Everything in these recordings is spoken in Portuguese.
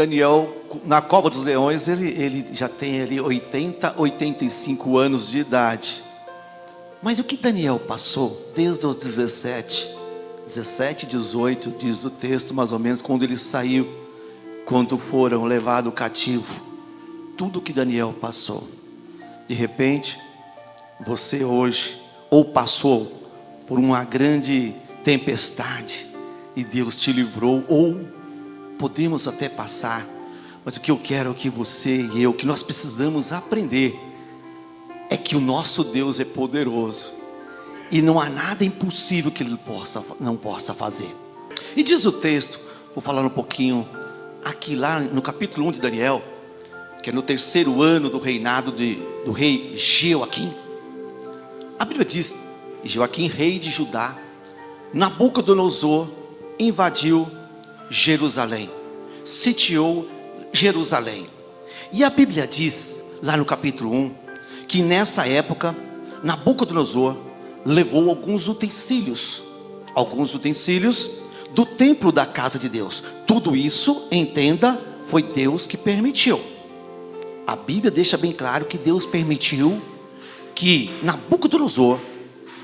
Daniel, na cova dos leões, ele já tem ali 80, 85 anos de idade. Mas o que Daniel passou desde os 17, 18, diz o texto mais ou menos, quando ele saiu, quando foram levados cativo. Tudo que Daniel passou. De repente, você hoje, ou passou por uma grande tempestade, e Deus te livrou, ou podemos até passar, mas o que eu quero que você e eu, que nós precisamos aprender, é que o nosso Deus é poderoso, e não há nada impossível que Ele não possa fazer. E diz o texto, vou falar um pouquinho, aqui lá no capítulo 1 de Daniel, que é no terceiro ano do reinado do rei Jeoaquim. A Bíblia diz, Jeoaquim, rei de Judá, Nabucodonosor invadiu Jerusalém, sitiou Jerusalém. E a Bíblia diz, lá no capítulo 1, que nessa época, Nabucodonosor levou alguns utensílios do templo da casa de Deus. Tudo isso, entenda, foi Deus que permitiu. A Bíblia deixa bem claro que Deus permitiu que Nabucodonosor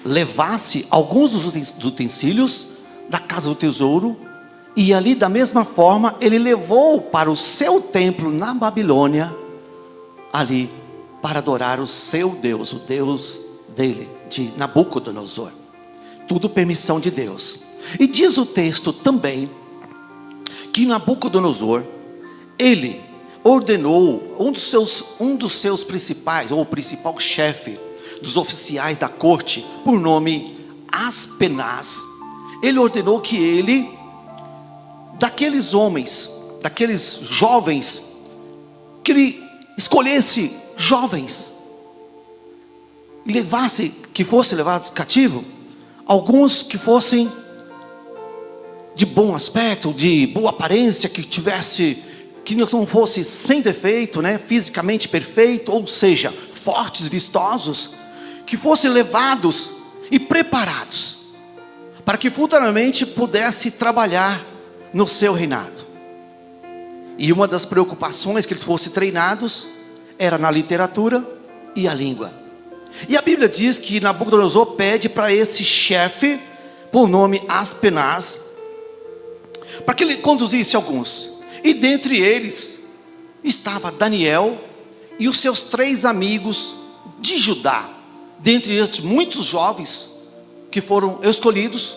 levasse alguns dos utensílios da casa do tesouro, e ali da mesma forma ele levou para o seu templo na Babilônia, ali para adorar o seu Deus, o Deus dele, de Nabucodonosor. Tudo permissão de Deus. E diz o texto também que Nabucodonosor, ele ordenou um dos seus principais, ou o principal chefe dos oficiais da corte, por nome Aspenaz. Ele ordenou que ele, daqueles homens, daqueles jovens, que ele escolhesse jovens, que fossem levados cativo, alguns que fossem de bom aspecto, de boa aparência, que não fosse sem defeito, fisicamente perfeito, ou seja, fortes, vistosos, que fossem levados e preparados, para que futuramente pudesse trabalhar no seu reinado. E uma das preocupações que eles fossem treinados, era na literatura e a língua. E a Bíblia diz que Nabucodonosor pede para esse chefe, por nome Aspenaz, para que ele conduzisse alguns. E dentre eles estava Daniel e os seus 3 amigos de Judá. Dentre eles muitos jovens que foram escolhidos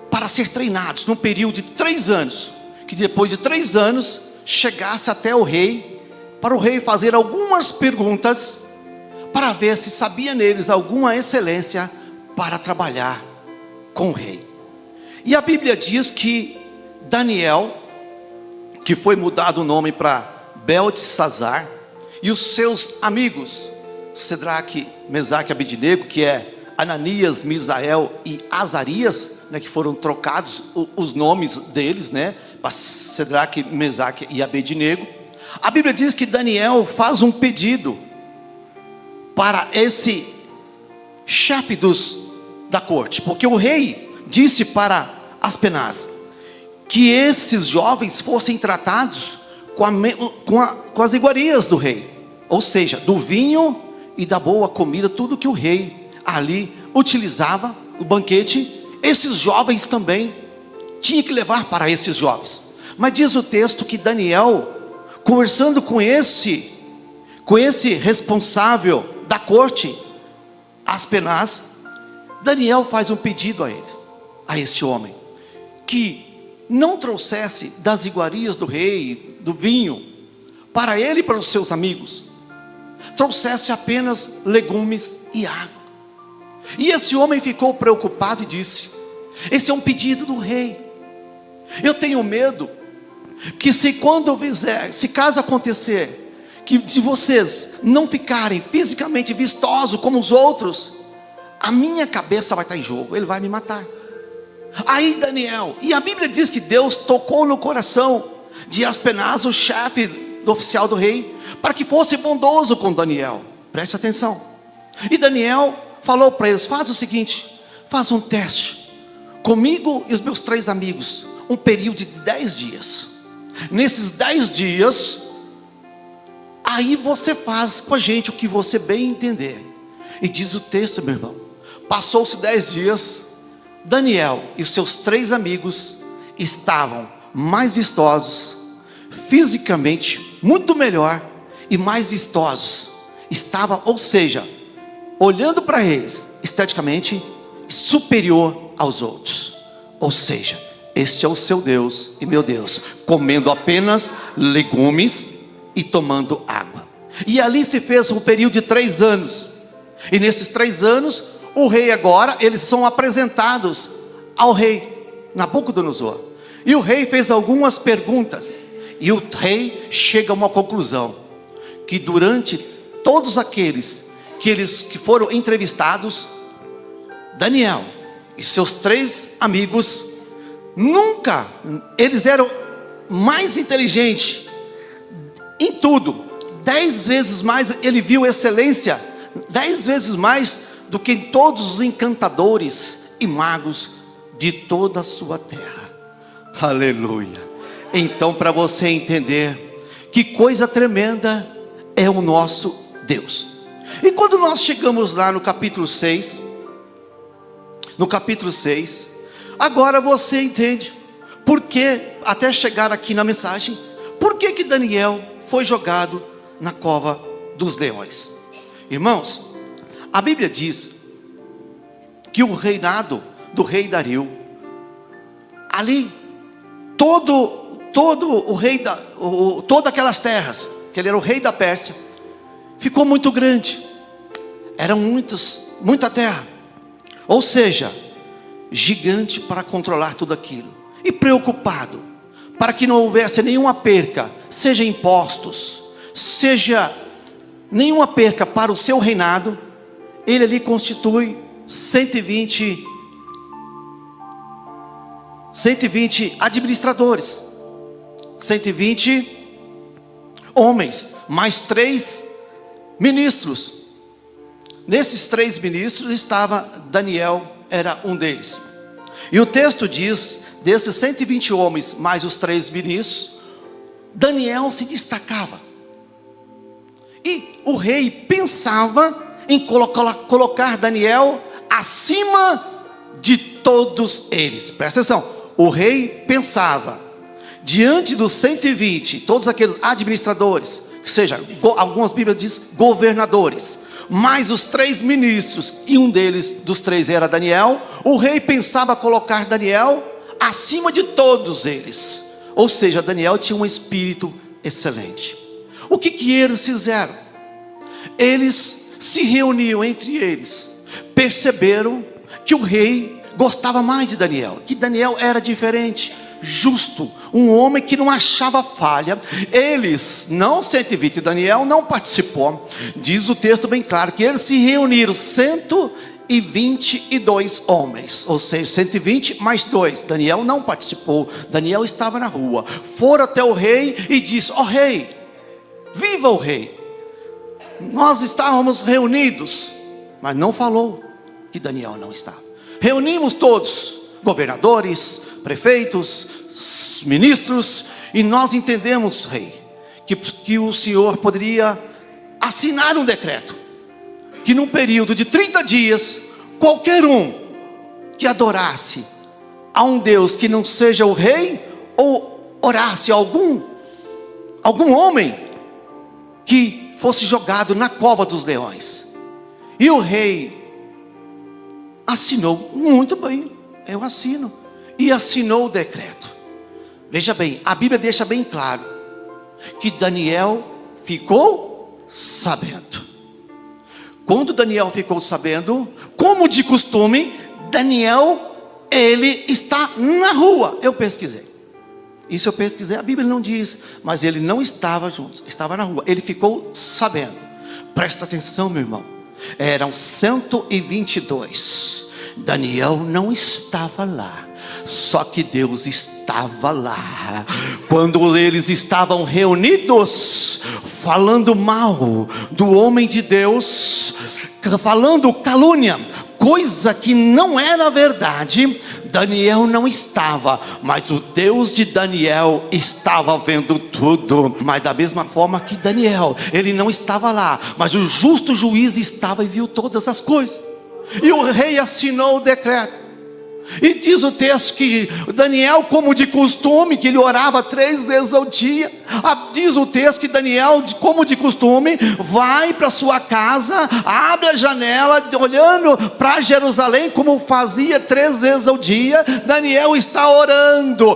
para ser treinados num período de 3 anos. Que depois de 3 anos chegasse até o rei, para o rei fazer algumas perguntas, para ver se sabia neles alguma excelência para trabalhar com o rei. E a Bíblia diz que Daniel, que foi mudado o nome para Beltesazar, e os seus amigos, Cedraque, Mesaque e Abednego, que é Ananias, Misael e Azarias, que foram trocados os nomes deles, para Cedraque, Mesaque e Abednego. A Bíblia diz que Daniel faz um pedido para esse chefe da corte, porque o rei disse para Aspenaz que esses jovens fossem tratados com as iguarias do rei, ou seja, do vinho e da boa comida, tudo que o rei ali utilizava no banquete, esses jovens também tinha que levar para esses jovens. Mas diz o texto que Daniel, conversando com esse responsável da corte, Aspenaz, Daniel faz um pedido a este homem, que não trouxesse das iguarias do rei, do vinho, para ele e para os seus amigos, trouxesse apenas legumes e água. E esse homem ficou preocupado e disse: esse é um pedido do rei, eu tenho medo que se caso acontecer, que de vocês não ficarem fisicamente vistosos como os outros, a minha cabeça vai estar em jogo, ele vai me matar. Aí Daniel, e a Bíblia diz que Deus tocou no coração de Aspenaz, o chefe do oficial do rei, para que fosse bondoso com Daniel. Preste atenção. E Daniel falou para eles: faz o seguinte, faz um teste comigo e os meus 3 amigos, um período de 10 dias. nesses 10 dias, aí você faz com a gente o que você bem entender. E diz o texto, meu irmão, passou-se 10 dias, Daniel e os seus 3 amigos estavam mais vistosos, fisicamente muito melhor e mais vistosos. Estava, ou seja, olhando para eles, esteticamente superior aos outros. Ou seja, este é o seu Deus e meu Deus, comendo apenas legumes e tomando água. E ali se fez um período de 3 anos. E nesses 3 anos, o rei agora, eles são apresentados ao rei Nabucodonosor. E o rei fez algumas perguntas. E o rei chega a uma conclusão: que durante todos aqueles que foram entrevistados, Daniel e seus 3 amigos, nunca, eles eram mais inteligentes em tudo. 10 vezes mais, ele viu excelência, 10 vezes mais do que todos os encantadores e magos de toda a sua terra. Aleluia. Então, para você entender que coisa tremenda é o nosso Deus. E quando nós chegamos lá no capítulo 6, agora você entende por que, até chegar aqui na mensagem, por que Daniel foi jogado na cova dos leões. Irmãos, a Bíblia diz que o reinado do rei Dario, ali, todas aquelas terras, que ele era o rei da Pérsia, ficou muito grande. Eram muita terra. Ou seja, gigante para controlar tudo aquilo. E preocupado, para que não houvesse nenhuma perca, seja impostos, seja nenhuma perca para o seu reinado, ele ali constitui 120 administradores, 120 homens, mais 3 ministros. Nesses 3 ministros estava Daniel, era um deles. E o texto diz, desses 120 homens, mais os 3 ministros, Daniel se destacava. E o rei pensava em colocar Daniel acima de todos eles. Presta atenção, o rei pensava, diante dos 120, todos aqueles administradores, que seja, algumas bíblias dizem governadores, mais os 3 ministros, e um deles, dos 3 era Daniel, o rei pensava colocar Daniel acima de todos eles. Ou seja, Daniel tinha um espírito excelente. O que eles fizeram? Eles se reuniam entre eles, perceberam que o rei gostava mais de Daniel, que Daniel era diferente, justo, um homem que não achava falha. Eles, não 120, Daniel não participou. Diz o texto bem claro que eles se reuniram 122 homens, ou seja, 120 mais 2. Daniel não participou, Daniel estava na rua. Foram até o rei e disse: ó rei, viva o rei, nós estávamos reunidos. Mas não falou que Daniel não estava. Reunimos todos, governadores, prefeitos, ministros, e nós entendemos, rei, que o senhor poderia assinar um decreto, que num período de 30 dias, qualquer um que adorasse a um Deus que não seja o rei, ou orasse a algum homem, que fosse jogado na cova dos leões. E o rei assinou. Muito bem, eu assino. E assinou o decreto. Veja bem, a Bíblia deixa bem claro que Daniel ficou sabendo. Quando Daniel ficou sabendo, como de costume, Daniel, ele está na rua. Eu pesquisei. Isso eu pesquisei, a Bíblia não diz, mas ele não estava junto, estava na rua. Ele ficou sabendo. Presta atenção, meu irmão. Eram 122. Daniel não estava lá. Só que Deus estava lá. Quando eles estavam reunidos, falando mal do homem de Deus, falando calúnia, coisa que não era verdade, Daniel não estava, mas o Deus de Daniel estava vendo tudo. Mas da mesma forma que Daniel, ele não estava lá, mas o justo juiz estava e viu todas as coisas. E o rei assinou o decreto. E diz o texto que Daniel, como de costume, que ele orava 3 vezes ao dia. Diz o texto que Daniel, como de costume, vai para sua casa, abre a janela, olhando para Jerusalém, como fazia 3 vezes ao dia. Daniel está orando,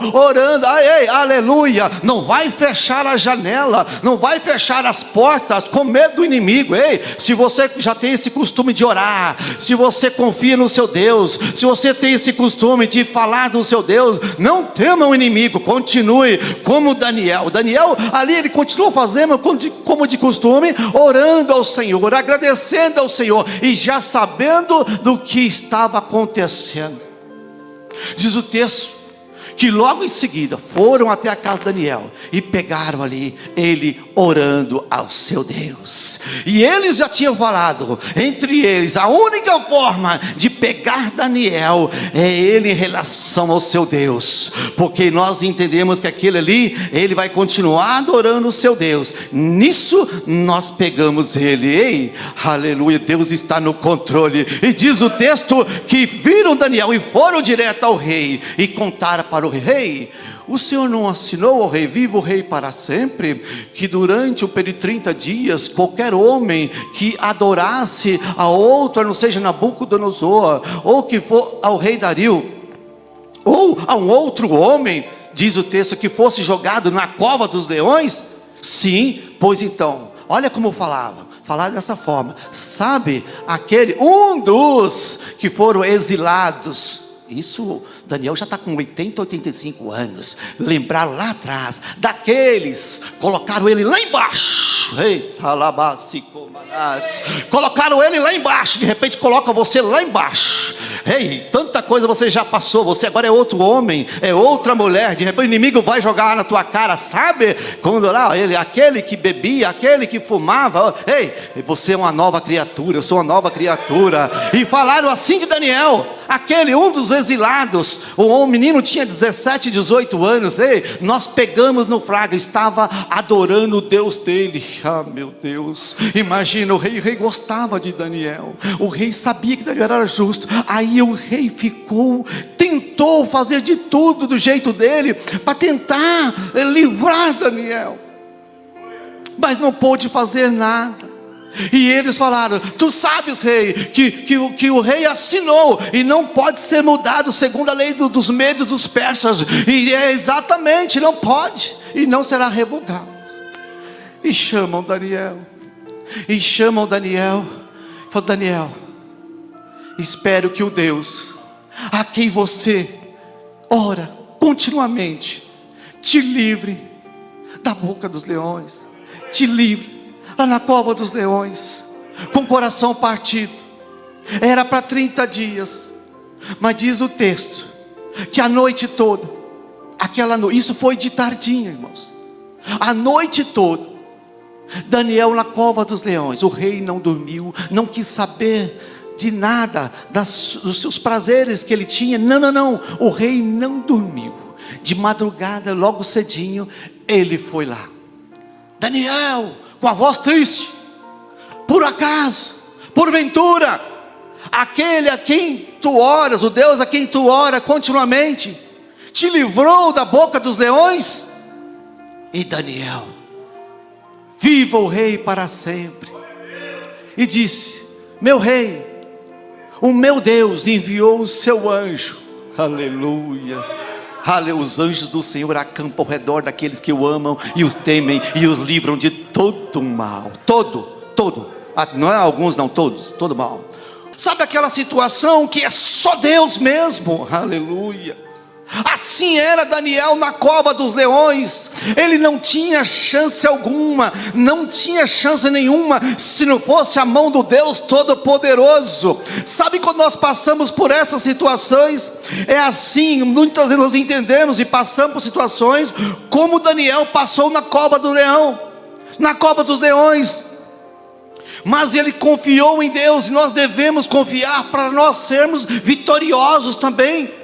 ei, aleluia. Não vai fechar a janela, não vai fechar as portas com medo do inimigo. Ei, se você já tem esse costume de orar, se você confia no seu Deus, se você tem esse costume de falar do seu Deus, não tema o inimigo, continue como Daniel. Daniel ali, ele continuou fazendo como de costume, orando ao Senhor, agradecendo ao Senhor, e já sabendo do que estava acontecendo. Diz o texto que logo em seguida foram até a casa de Daniel e pegaram ali ele orando ao seu Deus. E eles já tinham falado entre eles, a única forma de pegar Daniel é ele em relação ao seu Deus, porque nós entendemos que aquele ali, ele vai continuar adorando o seu Deus. Nisso nós pegamos ele. Ei, aleluia, Deus está no controle. E diz o texto que viram Daniel e foram direto ao rei e contaram para o rei: o Senhor não assinou, ao rei, vivo o rei para sempre, que durante o período de 30 dias, qualquer homem que adorasse a outro, não seja Nabucodonosor, ou que for ao rei Dario, ou a um outro homem, diz o texto, que fosse jogado na cova dos leões? Sim, pois então, olha como falar dessa forma, sabe, um dos que foram exilados. Isso, Daniel já está com 80, 85 anos. Lembrar lá atrás, daqueles, colocaram ele lá embaixo. Eita, colocaram ele lá embaixo. De repente coloca você lá embaixo. Ei, tanta coisa você já passou. Você agora é outro homem, é outra mulher. De repente o inimigo vai jogar na tua cara. Sabe? Quando lá, aquele que bebia, aquele que fumava. Ei, você é uma nova criatura, eu sou uma nova criatura. E falaram assim de Daniel. Aquele, um dos exilados, o menino tinha 17, 18 anos. Ei, nós pegamos no flagra, estava adorando o Deus dele. Ah, meu Deus, imagina, o rei gostava de Daniel, o rei sabia que Daniel era justo. Aí o rei tentou fazer de tudo do jeito dele, para tentar livrar Daniel, mas não pôde fazer nada. E eles falaram: tu sabes, rei, que o rei assinou e não pode ser mudado segundo a lei dos medos, dos persas. E é exatamente, não pode, e não será revogado. E chamam Daniel. Falam: Daniel, espero que o Deus a quem você ora continuamente te livre da boca dos leões, te livre lá na cova dos leões, com o coração partido. Era para 30 dias, mas diz o texto que a noite toda, isso foi de tardinha, irmãos, a noite toda, Daniel na cova dos leões. O rei não dormiu, não quis saber de nada, dos seus prazeres que ele tinha. Não, o rei não dormiu. De madrugada, logo cedinho, ele foi lá. Daniel, com a voz triste: por acaso, porventura, aquele a quem tu oras, o Deus a quem tu ora continuamente, te livrou da boca dos leões? E Daniel, viva o rei para sempre, e disse: meu rei, o meu Deus enviou o seu anjo. Aleluia. Os anjos do Senhor acampam ao redor daqueles que o amam e os temem, e os livram de todo mal. Todo, não é alguns, não, todos, todo mal. Sabe aquela situação que é só Deus mesmo? Aleluia. Assim era Daniel na cova dos leões. Ele não tinha chance alguma, não tinha chance nenhuma, se não fosse a mão do Deus Todo-Poderoso. Sabe, quando nós passamos por essas situações, é assim, muitas vezes nós entendemos e passamos por situações como Daniel passou na cova do leão, na cova dos leões. Mas ele confiou em Deus, e nós devemos confiar para nós sermos vitoriosos também.